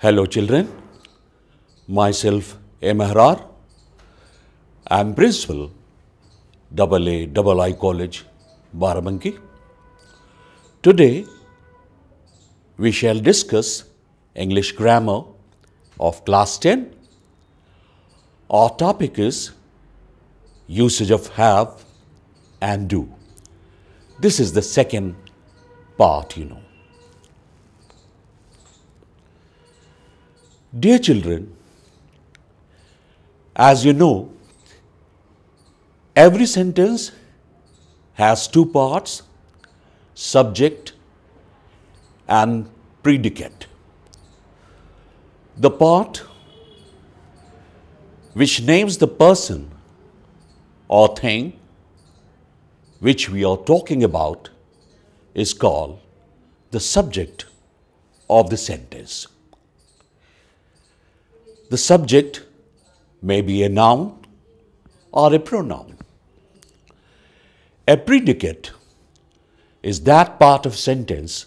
Hello children, myself Mehrar. I am Principal AA College, Barabanki. Today we shall discuss English grammar of class 10. Our topic is usage of have and do. This is the second part, Dear children, as you know, every sentence has two parts, subject and predicate. The part which names the person or thing which we are talking about is called the subject of the sentence. The subject may be a noun or a pronoun. A predicate is that part of sentence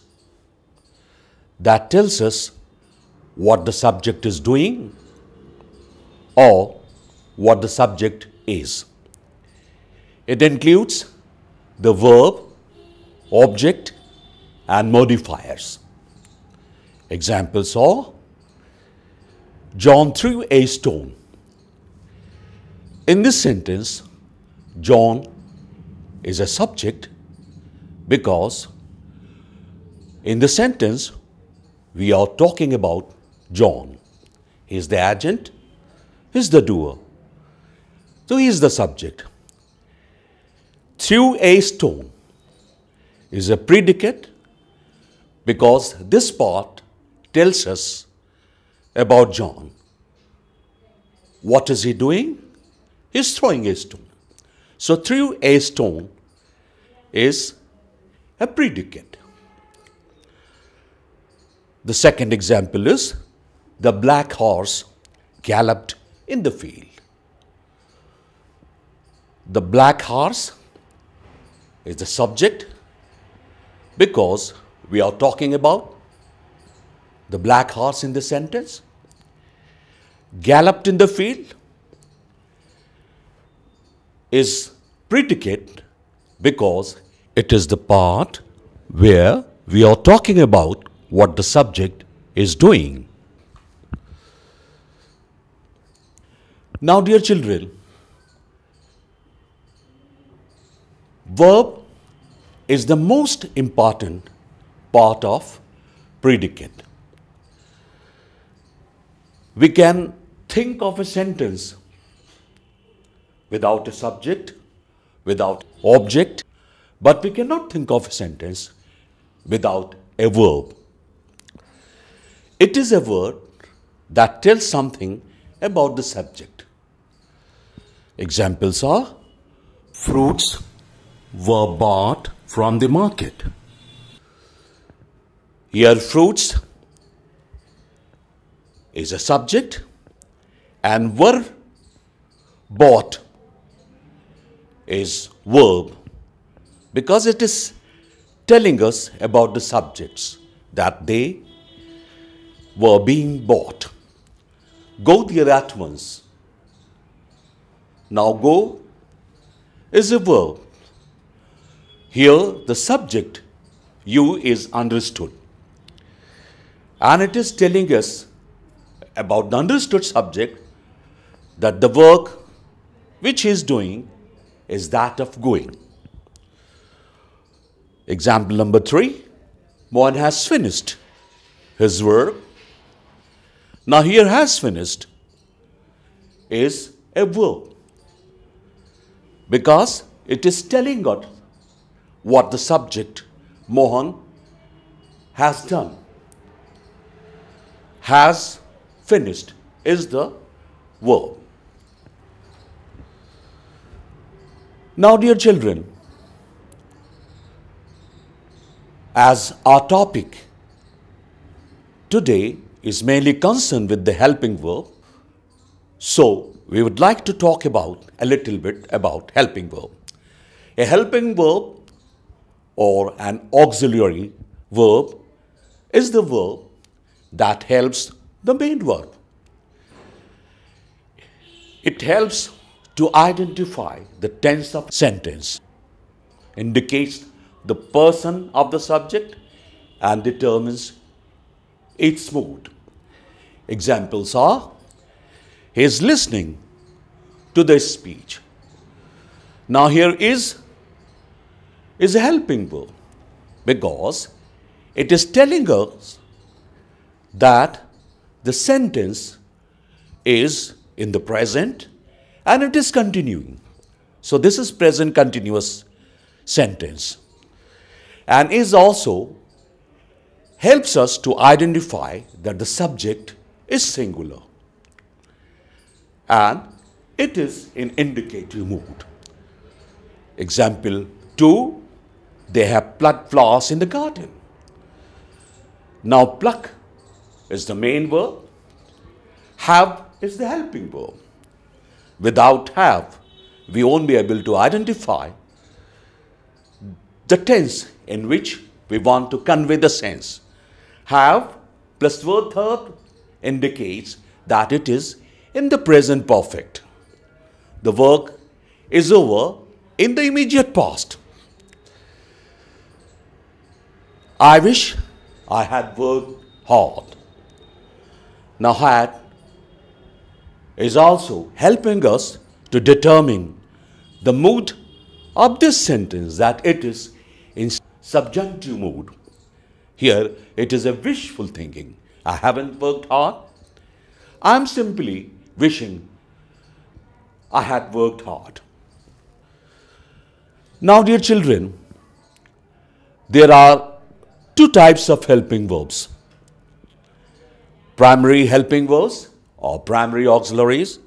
that tells us what the subject is doing or what the subject is. It includes the verb, object, and modifiers. Examples are John threw a stone. In this sentence, John is a subject because in the sentence we are talking about John. He is the agent, he is the doer. So he is the subject. Threw a stone is a predicate because this part tells us about John. What is he doing? He is throwing a stone. So threw a stone is a predicate. The second example is the black horse galloped in the field. The black horse is the subject because we are talking about the black horse in the sentence. Galloped in the field is predicate because it is the part where we are talking about what the subject is doing. Now, dear children, verb is the most important part of predicate. We can think of a sentence without a subject, without object, but we cannot think of a sentence without a verb. It is a word that tells something about the subject. Examples are fruits were bought from the market. Here fruits is a subject and were bought is verb because it is telling us about the subjects that they were being bought. Go there at once. Now go is a verb. Here the subject you is understood and it is telling us about the understood subject that the work which he is doing is that of going. Example number 3, Mohan has finished his work. Now here has finished is a verb because it is telling us what the subject Mohan has done. Has finished is the verb. Now, dear children, as our topic today is mainly concerned with the helping verb, so we would like to talk about a little bit about helping verb. A helping verb or an auxiliary verb is the verb that helps the main verb. It helps to identify the tense of sentence, indicates the person of the subject and determines its mood. Examples are, he is listening to the speech. Now here is a helping verb because it is telling us that the sentence is in the present and it is continuing. So this is present continuous sentence, and is also helps us to identify that the subject is singular and it is in indicative mood. Example 2, they have plucked flowers in the garden. Now pluck is the main verb, have is the helping verb. Without have, we won't be able to identify the tense in which we want to convey the sense. Have plus verb indicates that it is in the present perfect. The work is over in the immediate past. I wish I had worked hard. Now had is also helping us to determine the mood of this sentence, that it is in subjunctive mood. Here it is a wishful thinking. I haven't worked hard. I am simply wishing I had worked hard. Now, dear children, there are two types of helping verbs: primary helping verbs or primary auxiliaries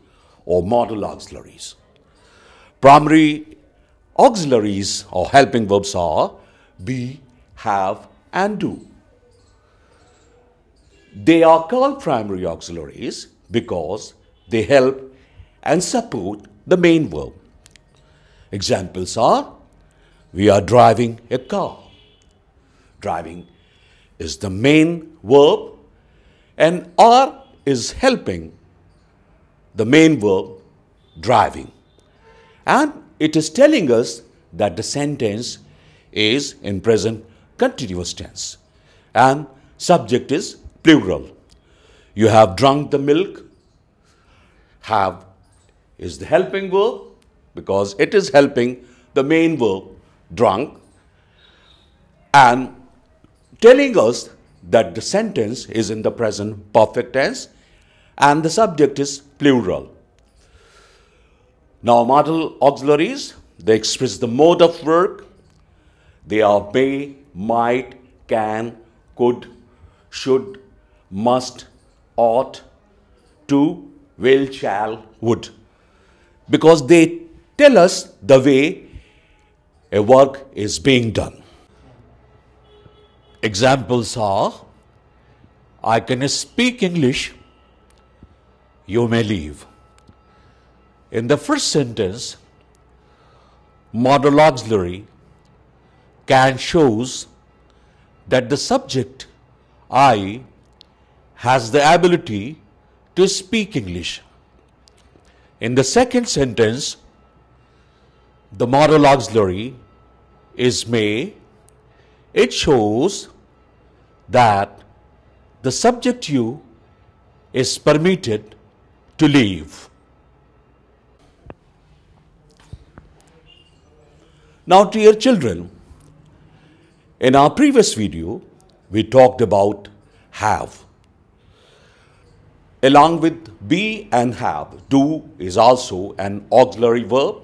or modal auxiliaries. Primary auxiliaries or helping verbs are be, have and do. They are called primary auxiliaries because they help and support the main verb. Examples are, we are driving a car. Driving is the main verb and are is helping the main verb driving. And it is telling us that the sentence is in present continuous tense and subject is plural. You have drunk the milk. Have is the helping verb because it is helping the main verb drunk and telling us that the sentence is in the present perfect tense and the subject is plural. Now modal auxiliaries, they express the mode of work. They are may, might, can, could, should, must, ought, to, will, shall, would, because they tell us the way a work is being done. Examples are, I can speak English, you may leave. In the first sentence, modal auxiliary can shows that the subject I has the ability to speak English. In the second sentence, the modal auxiliary is may. It shows that the subject you is permitted to leave. Now, dear children, in our previous video, we talked about have. Along with be and have, do is also an auxiliary verb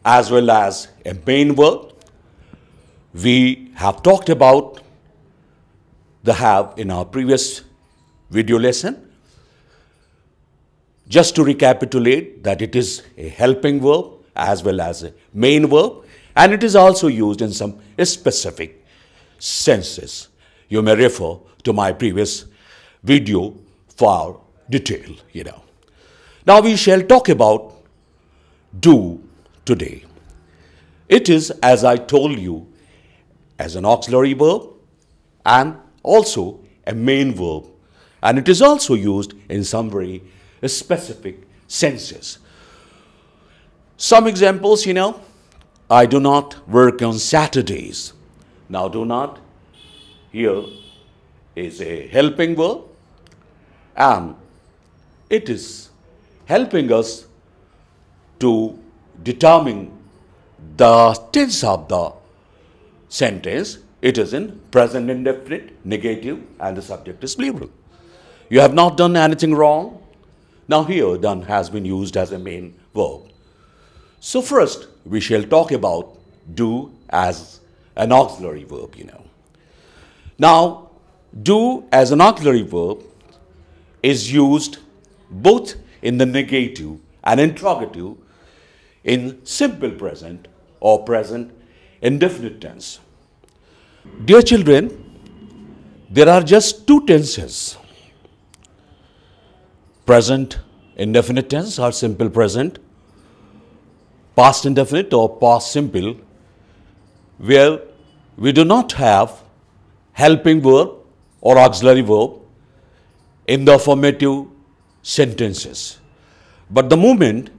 as well as a main verb. We have talked about the have in our previous video lesson. Just to recapitulate that it is a helping verb as well as a main verb, and it is also used in some specific senses. You may refer to my previous video for detail, Now we shall talk about do today. It is, as I told you, as an auxiliary verb and also a main verb, and it is also used in some very specific senses. Some examples, I do not work on Saturdays. Now, do not here is a helping verb, and it is helping us to determine the tense of the sentence. It is in present indefinite, negative, and the subject is plural. You have not done anything wrong. Now here, done has been used as a main verb. So first, we shall talk about do as an auxiliary verb, Now, do as an auxiliary verb is used both in the negative and interrogative in simple present or present indefinite tense. Dear children, there are just two tenses: present indefinite tense or simple present, past indefinite or past simple, where we do not have helping verb or auxiliary verb in the affirmative sentences. But the moment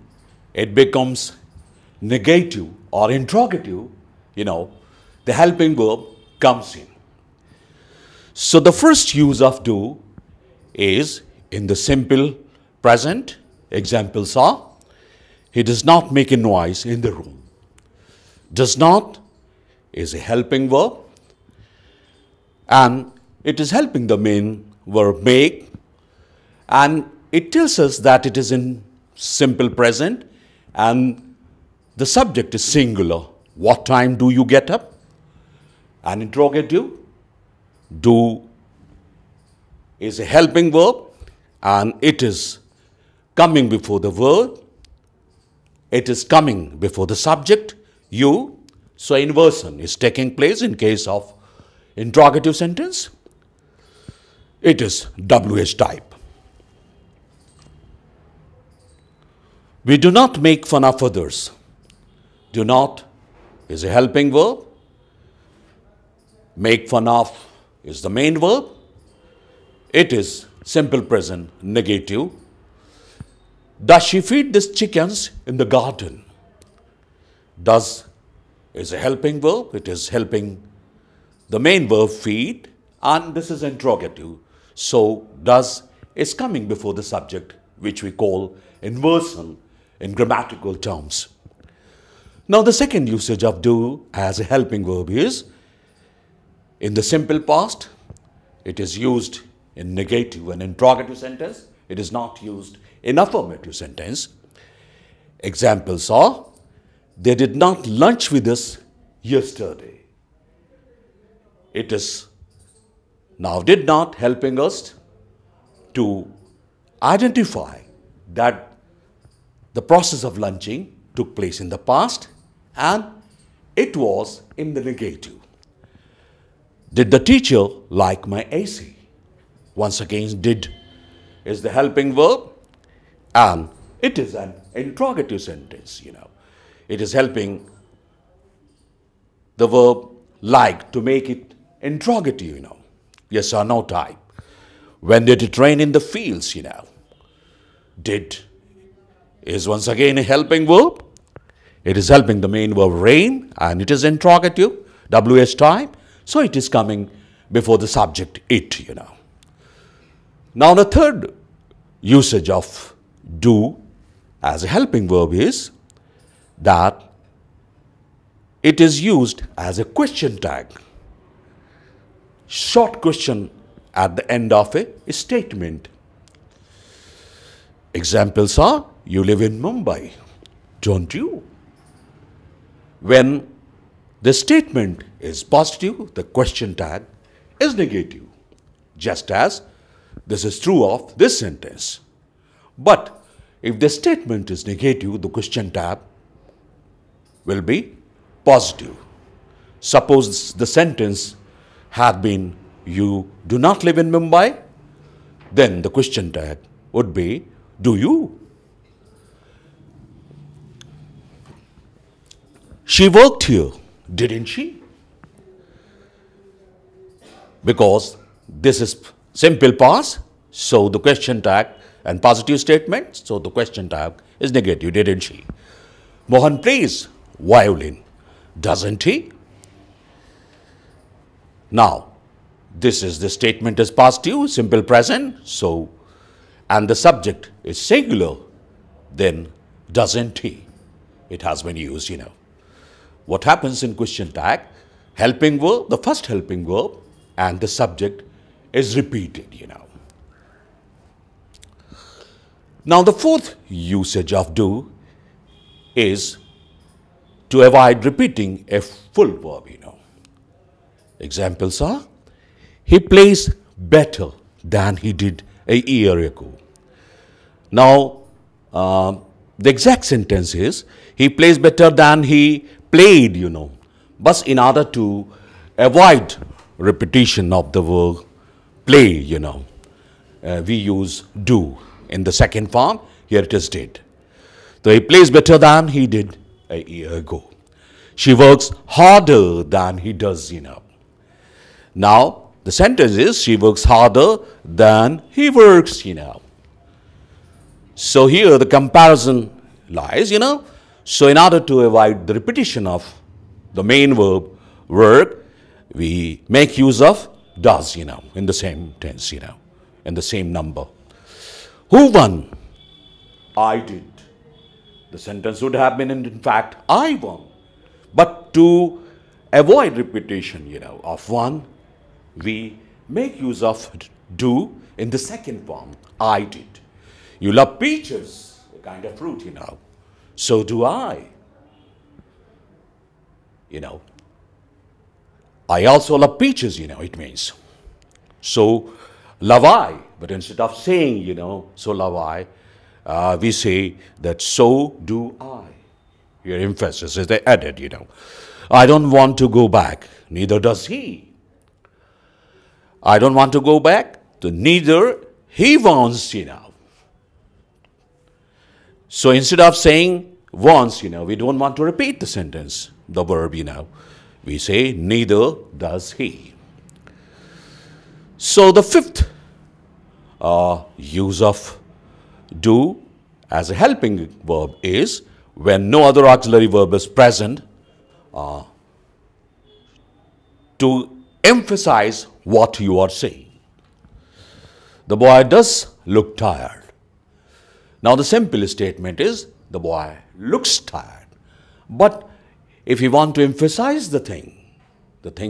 it becomes negative or interrogative, the helping verb comes in. So the first use of do is in the simple present. Examples are: he does not make a noise in the room. Does not is a helping verb, and it is helping the main verb make, and it tells us that it is in simple present and the subject is singular. What time do you get up? An interrogative. Do is a helping verb, and it is coming before the verb. It is coming before the subject, you. So inversion is taking place in case of interrogative sentence. It is WH type. We do not make fun of others. Do not is a helping verb. Make fun of is the main verb. It is simple present negative. Does she feed these chickens in the garden? Does is a helping verb. It is helping the main verb feed, and this is interrogative. So does is coming before the subject, which we call inversion in grammatical terms. Now the second usage of do as a helping verb is in the simple past. It is used in negative and interrogative sentence. It is not used in affirmative sentence. Examples are: they did not lunch with us yesterday. It is now did not helping us to identify that the process of lunching took place in the past and it was in the negative. Did the teacher like my AC? Once again, did is the helping verb, and it is an interrogative sentence, It is helping the verb like to make it interrogative, Yes or no type. When did it rain in the fields, Did is once again a helping verb. It is helping the main verb rain, and it is interrogative, WH type. So it is coming before the subject it, Now the third usage of do as a helping verb is that it is used as a question tag. Short question at the end of a statement. Examples are: you live in Mumbai, don't you? When the statement is positive, the question tag is negative, just as this is true of this sentence. But if the statement is negative, the question tag will be positive. Suppose the sentence had been, you do not live in Mumbai, then the question tag would be, do you? She worked here, didn't she? Because this is simple past, so the question tag, and positive statement, so the question tag is negative, didn't she? Mohan plays violin, doesn't he? Now, this is the statement is positive, simple present, so, and the subject is singular, then doesn't he? It has been used, you know. What happens in question tag? Helping verb, the first helping verb, and the subject is repeated, you know. Now, the fourth usage of do is to avoid repeating a full verb, you know. Examples are, he plays better than he did a year ago. Now, the exact sentence is, he plays better than he played, you know. But in order to avoid repetition of the verb play, you know, we use do in the second form. Here it is did. So he plays better than he did a year ago. She works harder than he does, you know. Now, the sentence is, she works harder than he works, you know. So here the comparison lies, you know. So in order to avoid the repetition of the main verb work, we make use of does, you know, in the same tense, you know, in the same number. Who won? I did. The sentence would have been, in fact, I won. But to avoid repetition, you know, of one, we make use of do in the second form, I did. You love peaches, a kind of fruit, you know. So do I. You know, I also love peaches, you know, it means. So love I, but instead of saying, you know, so love I, we say that so do I. Here emphasis is added, you know. I don't want to go back, neither does he. I don't want to go back, so neither he wants, you know. So instead of saying wants, you know, we don't want to repeat the sentence, the verb, you know. We say neither does he. So the fifth use of do as a helping verb is when no other auxiliary verb is present, to emphasize what you are saying. The boy does look tired. Now the simple statement is, the boy looks tired. But if we want to emphasize the thing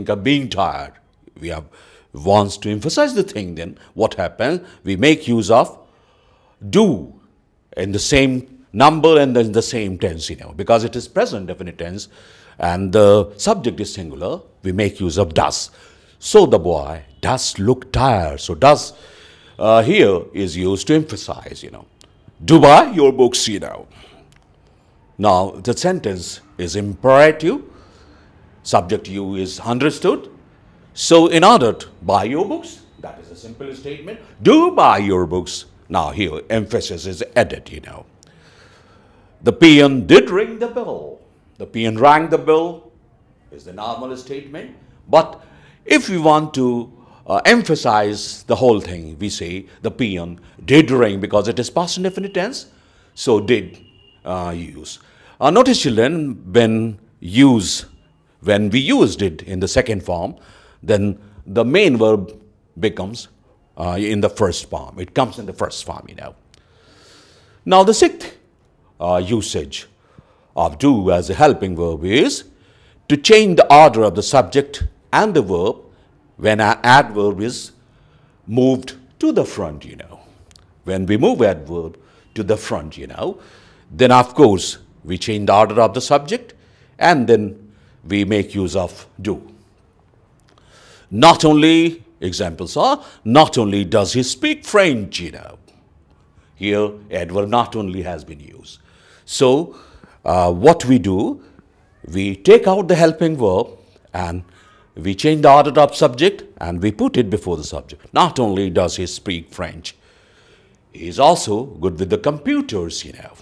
of being tired, we have wants to emphasize the thing, then what happens? We make use of do in the same number and in the same tense, you know, because it is present definite tense and the subject is singular, we make use of does. So the boy does look tired. So does here is used to emphasize, you know. Do buy your books, you know. Now the sentence is imperative, subject you is understood. So in order to buy your books, that is a simple statement, do buy your books. Now here emphasis is added, you know. The peon did ring the bell. The peon rang the bell is the normal statement. But if we want to emphasize the whole thing, we say the peon did ring because it is past indefinite tense. So did use. Notice, children, when we used it in the second form, then the main verb becomes in the first form. It comes in the first form, you know. Now the sixth usage of do as a helping verb is to change the order of the subject and the verb when an adverb is moved to the front, you know. When we move adverb to the front, you know, then of course we change the order of the subject and then we make use of do. Not only, examples are, not only does he speak French, you know. Here adverb not only has been used. So what we do, we take out the helping verb and we change the order of subject and we put it before the subject. Not only does he speak French, he is also good with the computers, you know.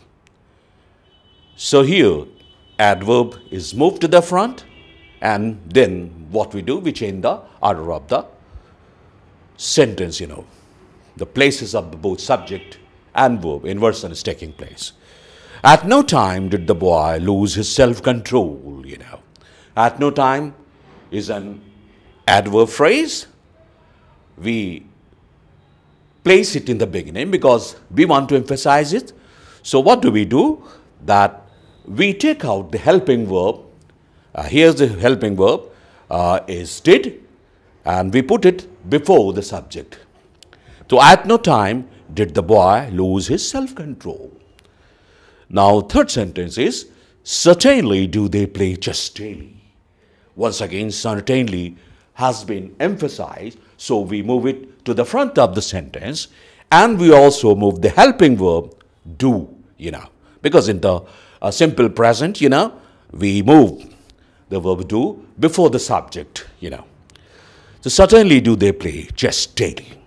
So here adverb is moved to the front and then what we do, we change the order of the sentence, the places of both subject and verb, inversion is taking place. At no time did the boy lose his self-control, At no time is an adverb phrase. We place it in the beginning because we want to emphasize it. So what do? That we take out the helping verb. Here's the helping verb, is did, and we put it before the subject. So at no time did the boy lose his self-control. Now third sentence is, certainly do they play chess daily. Once again, certainly has been emphasized, so we move it to the front of the sentence, and we also move the helping verb do, because in the simple present, we move the verb do before the subject, So certainly do they play chess daily.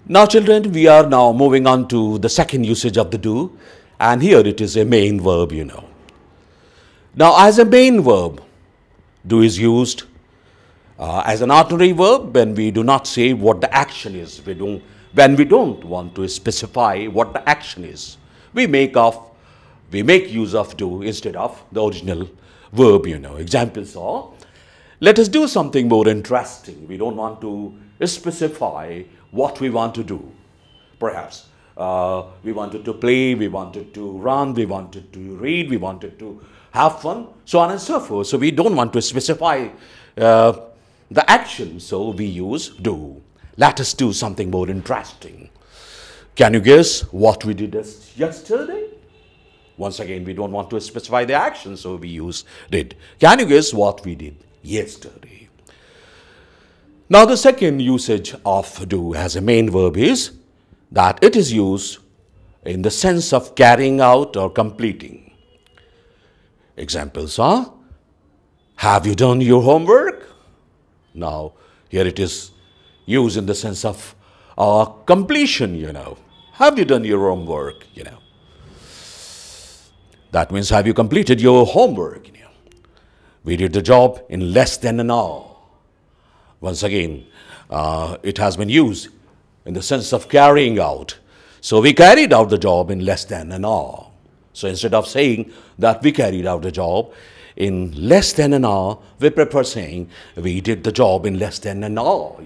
Now children, we are now moving on to the second usage of the do, and here it is a main verb, Now as a main verb, do is used as an ordinary verb when we do not say what the action is. When we don't want to specify what the action is, we make use of do instead of the original verb, Examples are, let us do something more interesting. We don't want to specify what we want to do. Perhaps we wanted to play, we wanted to run, we wanted to read, we wanted to have fun, so on and so forth. So we don't want to specify the action, so we use do. Let us do something more interesting. Can you guess what we did yesterday? Once again, we don't want to specify the action, so we use did. Can you guess what we did yesterday? Now the second usage of do as a main verb is that it is used in the sense of carrying out or completing. Examples are, have you done your homework? Now here it is used in the sense of completion, Have you done your homework, That means, have you completed your homework? We did the job in less than an hour. Once again, it has been used in the sense of carrying out. So we carried out the job in less than an hour. So instead of saying that we carried out the job in less than an hour, we prefer saying we did the job in less than an hour,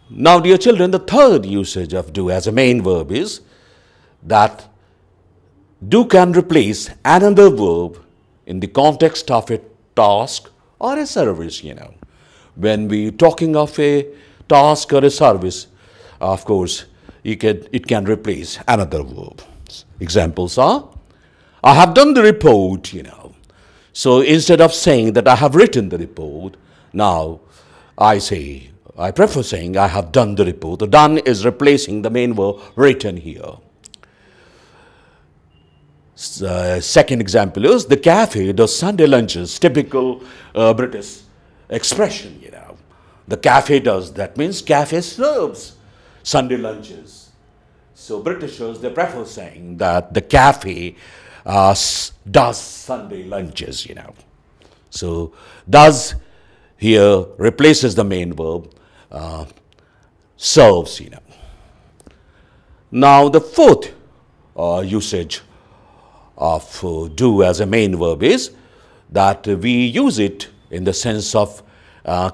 Now, dear children, the third usage of do as a main verb is that do can replace another verb in the context of a task or a service, When we are talking of a task or a service, of course, it can replace another verb. Examples are, I have done the report, So instead of saying that I have written the report, now I prefer saying I have done the report. The done is replacing the main verb written here. Second example is, the cafe does Sunday lunches, typical British expression, The cafe does, that means cafe serves Sunday lunches. So Britishers, they prefer saying that the cafe does Sunday lunches, So does here replaces the main verb, serves, Now the fourth usage of do as a main verb is that we use it in the sense of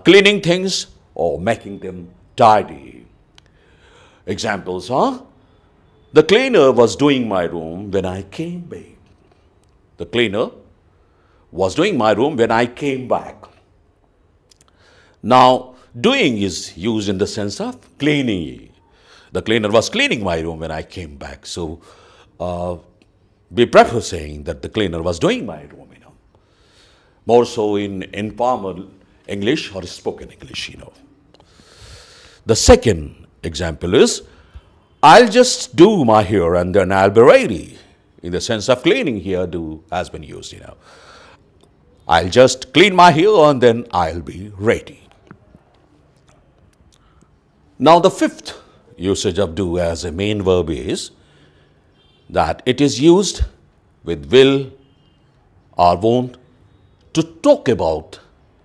cleaning things or making them tidy. Examples are, the cleaner was doing my room when I came back. The cleaner was doing my room when I came back. Now, doing is used in the sense of cleaning. The cleaner was cleaning my room when I came back. So, we prefer saying that the cleaner was doing my room, More so in informal English or spoken English, The second example is, I'll just do my hair and then I'll be ready. In the sense of cleaning here, do has been used, I'll just clean my hair and then I'll be ready. Now the fifth usage of do as a main verb is that it is used with will or won't to talk about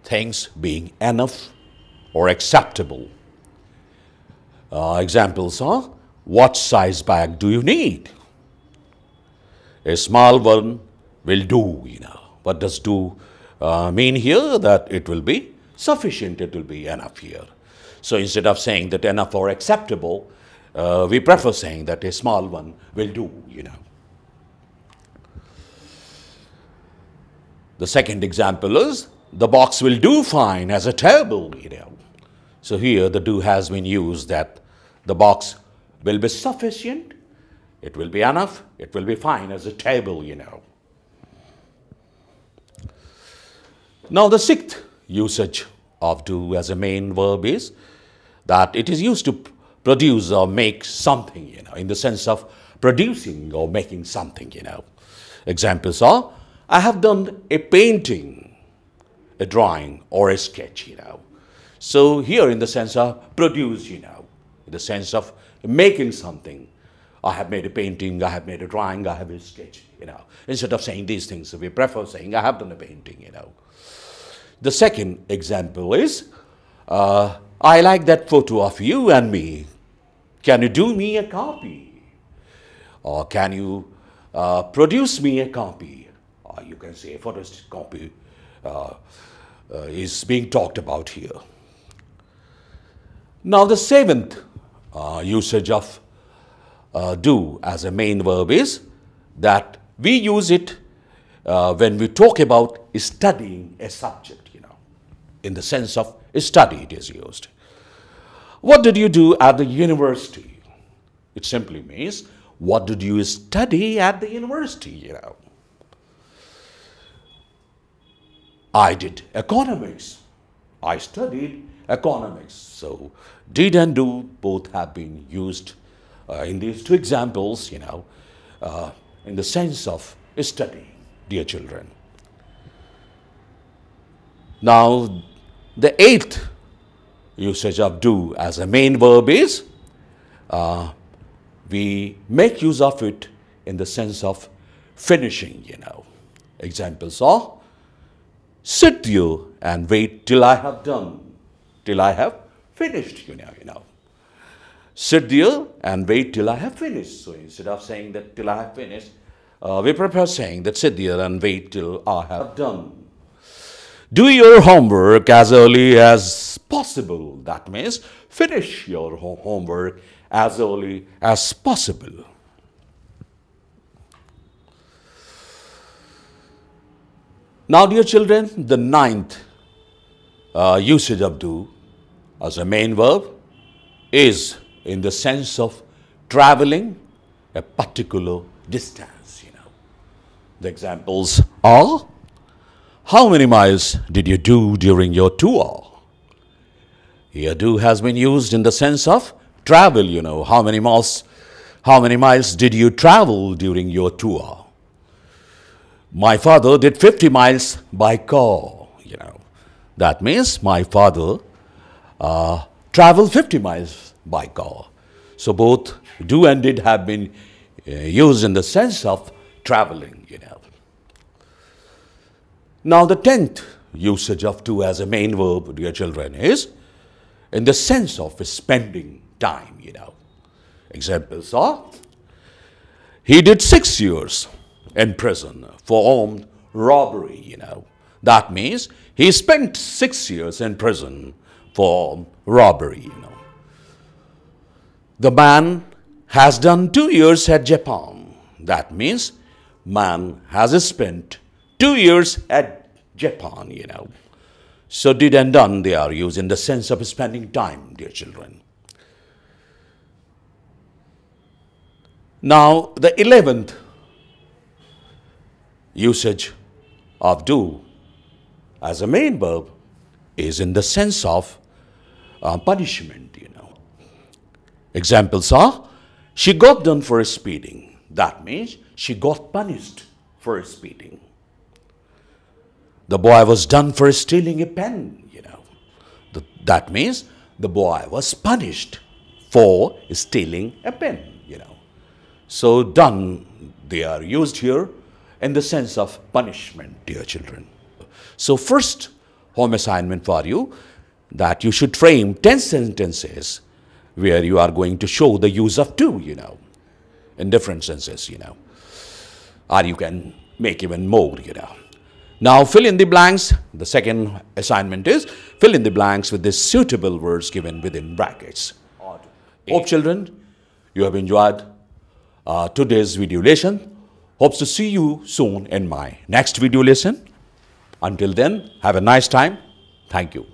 things being enough or acceptable. Examples are, what size bag do you need? A small one will do, What does do mean here? That it will be sufficient, it will be enough here. So instead of saying that enough or acceptable, we prefer saying that a small one will do, The second example is, the box will do fine as a table, So here the do has been used, that the box will be sufficient, it will be enough, it will be fine as a table, Now the sixth usage of do as a main verb is that it is used to produce or make something, in the sense of producing or making something, Examples are, I have done a painting, a drawing, or a sketch, So here in the sense of produce, in the sense of making something. I have made a painting, I have made a drawing, I have a sketch, Instead of saying these things, we prefer saying I have done a painting, The second example is, I like that photo of you and me. Can you do me a copy? Or can you produce me a copy? Or you can say a photocopy is being talked about here. Now the seventh usage of do as a main verb is that we use it when we talk about studying a subject, In the sense of study it is used. What did you do at the university? It simply means, what did you study at the university, I did economics. I studied economics. So did and do both have been used in these two examples, in the sense of studying, dear children. Now, the eighth usage of do as a main verb is, we make use of it in the sense of finishing, Examples are, sit there and wait till I have done, till I have finished, Sit there and wait till I have finished. So instead of saying that till I have finished, we prefer saying that sit there and wait till I have done. Do your homework as early as possible. That means finish your homework as early as possible. Now, dear children, the ninth usage of do as a main verb is in the sense of traveling a particular distance, The examples are, how many miles did you do during your tour? Here do has been used in the sense of travel, How many miles did you travel during your tour? My father did 50 miles by car, That means my father traveled 50 miles by car. So both do and did have been used in the sense of traveling, Now the 10th usage of do as a main verb, dear children, is in the sense of spending time, Examples are, he did 6 years in prison for armed robbery, That means he spent 6 years in prison for armed robbery, The man has done 2 years at Japan. That means man has spent 2 years at Japan, So did and done, they are used in the sense of spending time, dear children. Now, the 11th usage of do as a main verb is in the sense of punishment, Examples are, she got done for speeding. That means she got punished for speeding. The boy was done for stealing a pen, That means the boy was punished for stealing a pen, So done, they are used here in the sense of punishment, dear children. So first home assignment for you, that you should frame 10 sentences where you are going to show the use of to, in different senses, or you can make even more, Now fill in the blanks. The second assignment is fill in the blanks with the suitable words given within brackets. Hope children, you have enjoyed today's video lesson. Hopes to see you soon in my next video lesson. Until then, have a nice time. Thank you.